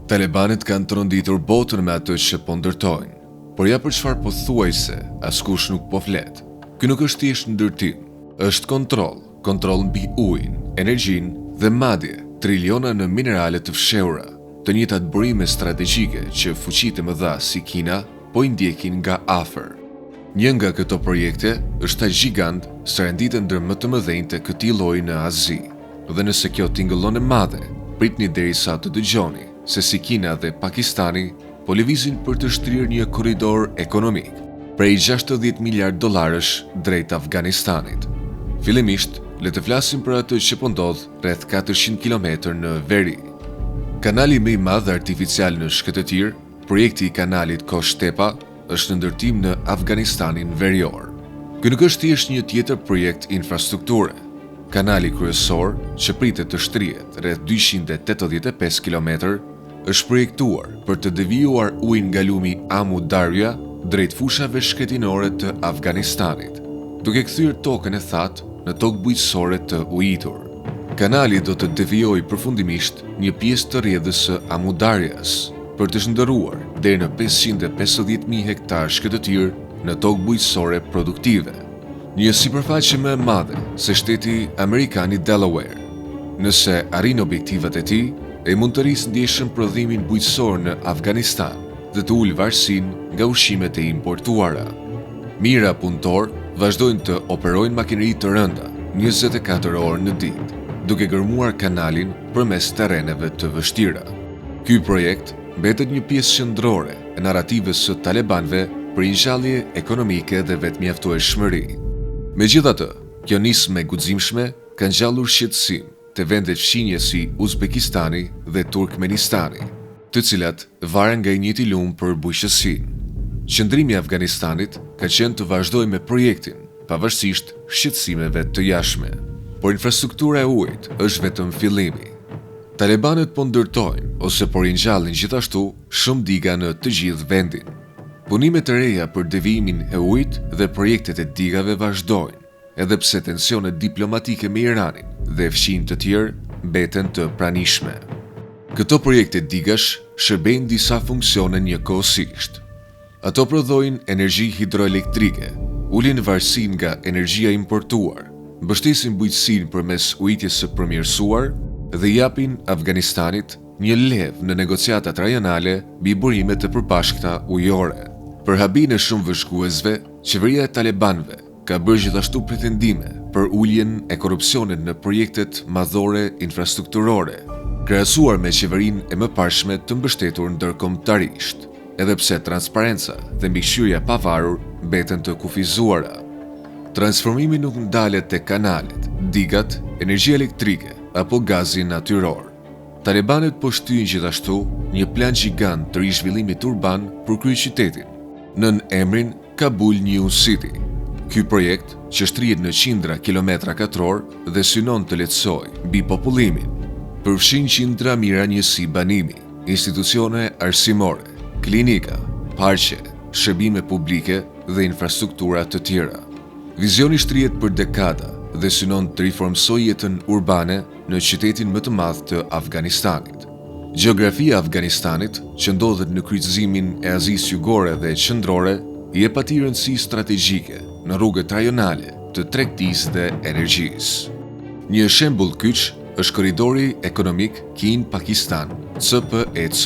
Talibanët kanë tronditur botën me atë që po ndërtojnë, por ja për çfarë pothuajse askush nuk po flet. Ky nuk është thjesht ndërtim, është kontroll mbi ujin, energjinë dhe madje triliona në minerale të fshehura, të njëjtat burime strategjike që fuqitë më dha si Kina po i ndjekin nga afër. Një nga këto projekte është ai gjigant së renditë ndër më të mëdhenjtë të këtij lloji në Azi. Dhe nëse kjo tingëllon e madhe, pritni derisa të dëgjoni se si Kina dhe Pakistani po lëvizin për të shtrirë një korridor ekonomik prej 60 miliard dollarësh drejt Afganistanit. Fillimisht, le të flasim për atë që po ndodh rreth 400 kilometër në veri. Kanali më i madh artificial në shkëtëtir, projekti i kanalit Kosh-Tepa, është në ndërtim në Afganistanin verior. Ky nuk është thjesht një tjetër projekt infrastrukture. Kanali kryesor, që pritet të shtrihet rreth 285 km, është projektuar për të devijuar ujin nga lumi Amu Darya drejt fushave shkretinore të Afganistanit, duke kthyer tokën e thatë në tokë bujqësore të ujitur. Kanali do të devijojë përfundimisht një pjesë të rrjedhës së Amu Daryas për të shndërruar deri në 550.000 hektar shkëtëtir në tokë bujqësore produktive, një sipërfaqe më e madhe se shteti amerikan i Delaware. Nëse arrin objektivat e tij, ai mund të rrisë ndjeshëm prodhimin bujqësor në Afganistan dhe të ulë varësinë nga ushqimet e importuara. Mijëra punëtor vazhdojnë të operojnë makineri të rënda 24 orë në ditë, duke gërmuar kanalin përmes terreneve të vështira. Ky projekt mbetet një pjesë qendrore e narrativës së talibanëve për ringjallje ekonomike dhe vetmjaftueshmëri. Megjithatë, kjo nismë e guximshme ka ngjallur shqetësim te vendet fqinje si Uzbekistani dhe Turkmenistani, të cilat varen nga i njëjti lum për bujqësinë. Qëndrimi i Afganistanit ka qenë të vazhdojë me projektin, pavarësisht shqetësimeve të jashtme. Por infrastruktura e ujit është vetëm fillimi. Talibanët po ndërtojnë ose po ringjallin gjithashtu shumë diga në të gjithë vendin. Punimet e reja për devijimin e ujit dhe projektet e digave vazhdojnë, edhe pse tensionet diplomatike me Iranin dhe fqinjë të tjerë mbeten të pranishme. Këto projekte digash shërbejnë disa funksione njëkohësisht. Ato prodhojnë energji hidroelektrike, ulin varësinë nga energjia importuar, mbështesin bujqësinë përmes ujitjes së përmirësuar dhe japin Afganistanit një levë në negociatat rajonale mbi burimet e përbashkëta ujore. Për habinë e shumë vëzhguesve, qeveria e talibanëve ka bërë gjithashtu pretendime për uljen e korrupsionit në projektet madhore infrastrukturore, krahasuar me qeverinë e mëparshme të mbështetur ndërkombëtarisht, edhe pse transparenca dhe mbikëqyrja e pavarur mbeten të kufizuara. Transformimi nuk ndalet te kanalet, digat, energjia elektrike apo gazi natyror. Talibanët po shtyjnë gjithashtu një plan gjigant të rizhvillimit urban për kryeqytetin, nën emrin Kabul New City. Ky projekt, që shtrihet në qindra kilometra katror dhe synon të lehtësojë mbi popullimin, përfshin qindra mira njësi banimi, institucione arsimore, klinika, parqe, shërbime publike dhe infrastruktura të tjera. Vizioni shtrihet për dekada dhe synon të riformsojë jetën urbane në qytetin më të madh të Afganistanit. Gjeografia e Afganistanit, që ndodhet në kryqëzimin e Azisë Jugore dhe Qendrore, i jep atij rëndësi strategjike në rrugët rajonale të tregtisë dhe energjisë. Një shembull kyç është korridori ekonomik Kin-Pakistan, CPEC.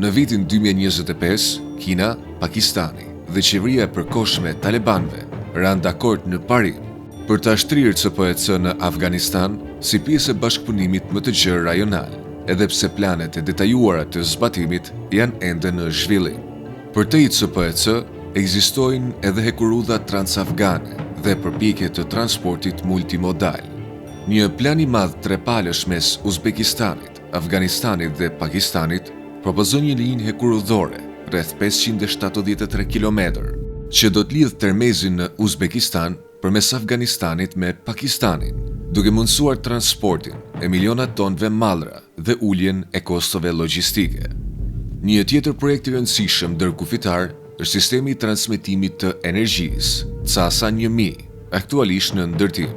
Në vitin 2025, Kina, Pakistani dhe qeveria e përkohshme e talibanëve ranë dakord në parim për të ashtrirë CPEC në Afganistan si pjesë e bashkëpunimit më të gjerë rajonal, edhe pse planet e detajuara të zbatimit janë ende në zhvillim. Për te i CPEC ekzistojnë edhe hekurudha transafgane dhe përpjekje të transportit multimodal. Një plan i madh trepalësh mes Uzbekistanit, Afganistanit dhe Pakistanit propozon një linjë hekurudhore rreth 573 km, që do të lidh Termezin në Uzbekistan përmes Afganistanit me Pakistanin, duke mundësuar transportin e miliona tonëve mallra dhe uljen e kostove logjistike. Një tjetër projekt i rëndësishëm ndërkufitar është sistemi i transmetimit të energjisë, CASA 1000, aktualisht në ndërtim.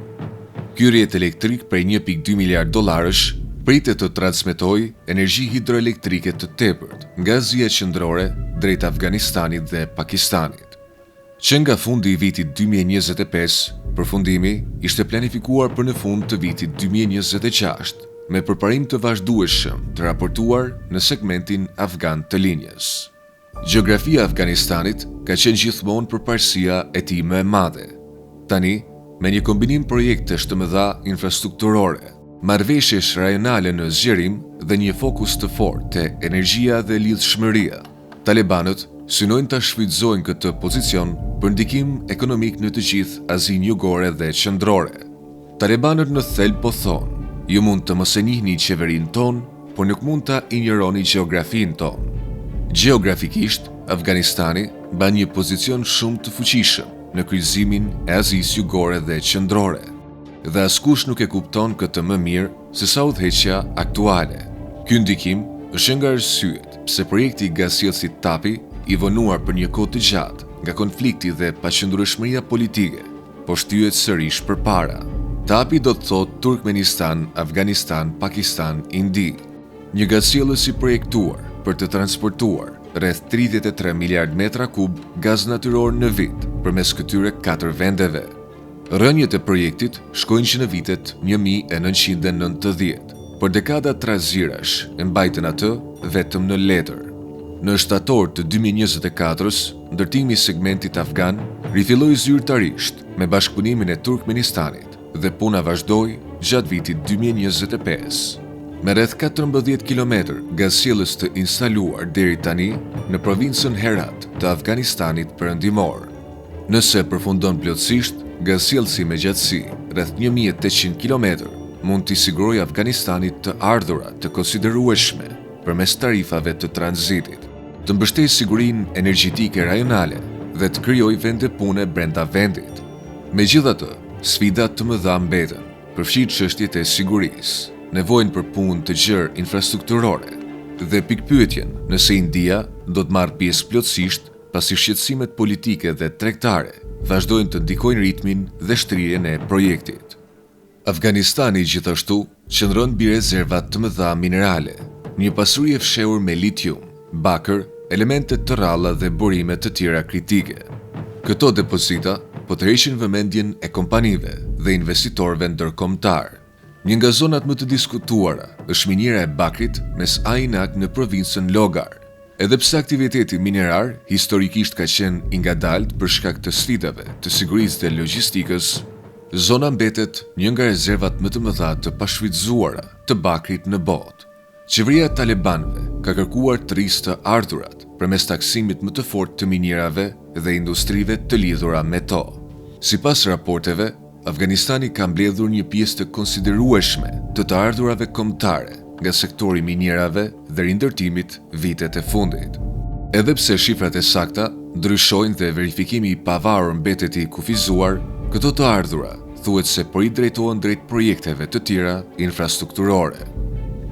Ky rrjet elektrik prej 1.2 miliard dollarësh pritet të transmetojë energji hidroelektrike të tepërt nga Azia Qendrore drejt Afganistanit dhe Pakistanit. Që nga fundi i vitit 2025, përfundimi ishte planifikuar për në fund të vitit 2026, me përparim të vazhdueshëm të raportuar në segmentin afgan të linjës. Gjeografia e Afganistanit ka qenë gjithmonë përparësia e tij më e madhe. Tani, me një kombinim projektesh të mëdha infrastrukturore, marrëveshjesh rajonale në zgjerim dhe një fokus të fortë te energjia dhe lidhshmëria, talibanët synojnë ta shfrytëzojnë këtë pozicion për ndikim ekonomik në të gjithë Azinë Jugore dhe Qendrore. Talibanët në thelb po thonë: ju mund të mos e njihni qeverinë tonë, por nuk mund ta injoroni gjeografinë tonë. Gjeografikisht, Afganistani mban një pozicion shumë të fuqishëm në kryqëzimin e Azisë Jugore dhe Qendrore, dhe askush nuk e kupton këtë më mirë se sa udhëheqja aktuale. Ky ndikim është nga arsyet pse projekti gasjellësit TAPi, i vonuar për një kohë të gjatë nga konflikti dhe paqëndrueshmëria politike, po shtyhet sërish përpara. TAPi do të thotë Turkmenistan, Afganistan, Pakistan, Indi. Një gasjellës i projektuar për të transportuar rreth 33 miliard metra kub gaz natyror në vit përmes këtyre 4 vendeve. Rënjet e projektit shkojnë që në vitet 1990, por dekadat trazirash e mbajtën atë vetëm në letër. Në shtator të 2024-s, ndërtimi i segmentit afgan rifilloi zyrtarisht me bashkëpunimin e Turkmenistanit dhe puna vazhdoi gjatë vitit 2025. Me rreth 14 km gasjellës të instaluar deri tani në provincën Herat të Afganistanit perëndimor. Nëse përfundon plotësisht, gasjellësi me gjatësi rreth 1800 km mund t'i sigurojë Afganistanit të ardhurat të konsiderueshme përmes tarifave të tranzitit, të mbështesë sigurinë energjetike rajonale dhe të krijojë vende pune brenda vendit. Megjithatë, sfidat të mëdha mbeten, përfshirë çështjet e sigurisë, nevojën për punë të gjerë infrastrukturore dhe pikpyetjen nëse India do të marrë pjesë plotësisht pasi shqetësimet politike dhe tregtare vazhdojnë të ndikojnë ritmin dhe shtrirjen e projektit. Afganistani gjithashtu qëndron mbi rezervat të mëdha minerale, një pasuri e fshehur me litium, bakër, elemente të rralla dhe burime të tjera kritike. Këto depozita po tërheqin vëmendjen e kompanive dhe investitorëve ndërkombëtar. Një nga zonat më të diskutuara është minjera e bakrit mes Ainak në provincën Logar. Edhe pse aktiviteti minerar historikisht ka qenë i ngadalt për shkak të sfidave të sigurisë dhe logjistikës, zona mbetet një nga rezervat më të mëdha të pashfrytëzuara të bakrit në botë. Qeveria e talibanëve ka kërkuar të rrisë të ardhurat përmes taksimit më të fortë të minjerave dhe industrive të lidhura me to. Sipas raporteve, Afganistani ka mbledhur një pjesë të konsiderueshme të ardhurave kombëtare nga sektori minjerave dhe rindërtimit vitet e fundit. Edhe pse shifrat e sakta ndryshojnë dhe verifikimi i pavarur mbetet i kufizuar, këto të ardhura thuhet se po i drejtohen drejt projekteve të tjera infrastrukturore.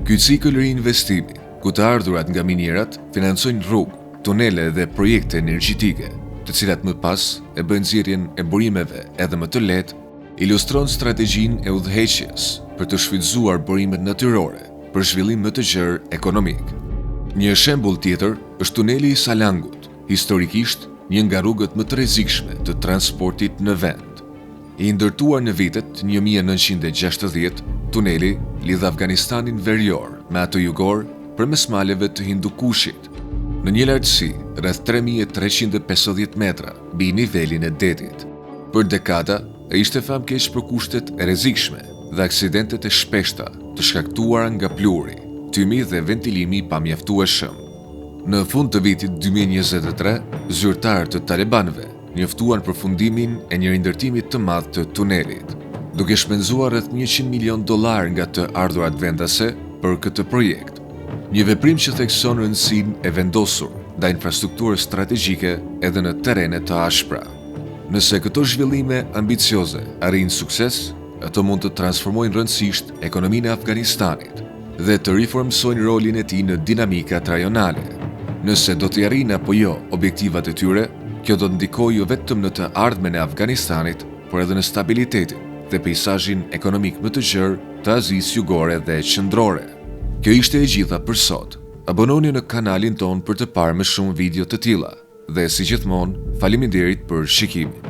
Ky cikël i investimit, ku të ardhurat nga minjerat financojnë rrugë, tunele dhe projekte energjetike, të cilat më pas e bëjnë nxjerrjen e burimeve edhe më të lehtë, ilustron strategjinë e udhëheqjes për të shfrytëzuar burimet natyrore për zhvillim më të gjerë ekonomik. Një shembull tjetër është tuneli i Salangut, historikisht një nga rrugët më të rrezikshme të transportit në vend. I ndërtuar në vitet 1960, tuneli lidh Afganistanin verior me atë jugor përmes maleve të Hindukushit, në një lartësi rreth 3350 metra mbi nivelin e detit. Për dekada, e ishte famkeq për kushtet e rrezikshme dhe aksidentet e shpeshta të shkaktuara nga pluri, tymi dhe ventilimi i pamjaftueshëm. Në fund të vitit 2023, zyrtarët të talibanëve njoftuan përfundimin e një rindërtimi të madh të tunelit, duke shpenzuar rreth $100 milion nga të ardhurat vendase për këtë projekt. Një veprim që thekson rëndësinë e vendosur ndaj infrastrukturës strategjike edhe në terrene të ashpra. Nëse këto zhvillime ambicioze arrijnë sukses, ato mund të transformojnë rëndësisht ekonominë e Afganistanit dhe të riformsojnë rolin e tij në dinamikat rajonale. Nëse do të arrijnë apo jo objektivat e tyre, kjo do të ndikojë jo vetëm në të ardhmen e Afganistanit, por edhe në stabilitetin dhe peizazhin ekonomik më të gjerë të Azisë Jugore dhe Qendrore. Kjo ishte e gjitha për sot. Abononi në kanalin ton për të parë më shumë video të tilla dhe si gjithmonë, faleminderit për shikimin.